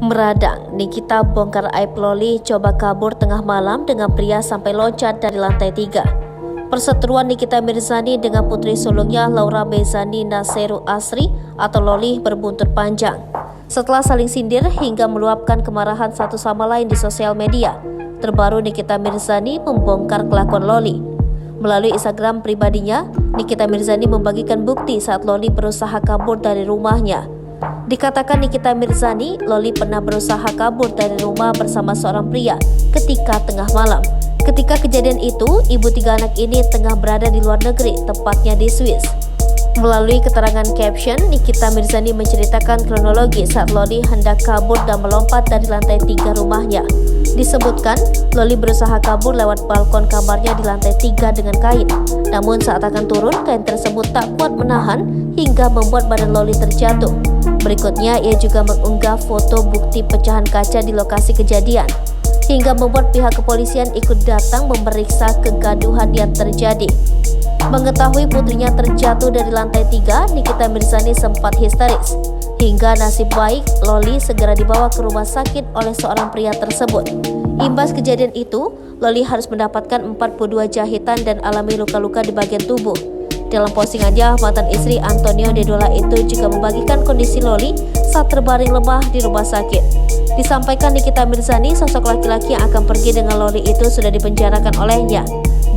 Meradang, Nikita bongkar aib Loli coba kabur tengah malam dengan pria sampai loncat dari lantai 3. Perseteruan Nikita Mirzani dengan putri sulungnya Laura Bezani Naseru Asri atau Loli berbuntut panjang. Setelah saling sindir hingga meluapkan kemarahan satu sama lain di sosial media, terbaru Nikita Mirzani membongkar kelakuan Loli. Melalui Instagram pribadinya, Nikita Mirzani membagikan bukti saat Loli berusaha kabur dari rumahnya. Dikatakan Nikita Mirzani, Loli pernah berusaha kabur dari rumah bersama seorang pria ketika tengah malam. Ketika kejadian itu, ibu 3 anak ini tengah berada di luar negeri, tepatnya di Swiss. Melalui keterangan caption, Nikita Mirzani menceritakan kronologi saat Loli hendak kabur dan melompat dari lantai 3 rumahnya. Disebutkan, Loli berusaha kabur lewat balkon kamarnya di lantai 3 dengan kain. Namun saat akan turun, kain tersebut tak kuat menahan hingga membuat badan Loli terjatuh. Berikutnya, ia juga mengunggah foto bukti pecahan kaca di lokasi kejadian, hingga membuat pihak kepolisian ikut datang memeriksa kegaduhan yang terjadi. Mengetahui putrinya terjatuh dari lantai 3, Nikita Mirzani sempat histeris. Hingga nasib baik, Loli segera dibawa ke rumah sakit oleh seorang pria tersebut. Imbas kejadian itu, Loli harus mendapatkan 42 jahitan dan alami luka-luka di bagian tubuh. Dalam postingannya, mantan istri Antonio Dedola itu juga membagikan kondisi Loli saat terbaring lemah di rumah sakit. Disampaikan Nikita Mirzani, sosok laki-laki yang akan pergi dengan Loli itu sudah dipenjarakan olehnya.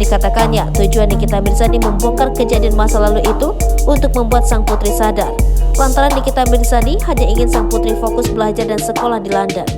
Dikatakannya, tujuan Nikita Mirzani membongkar kejadian masa lalu itu untuk membuat sang putri sadar. Lantaran Nikita Mirzani hanya ingin sang putri fokus belajar dan sekolah di London.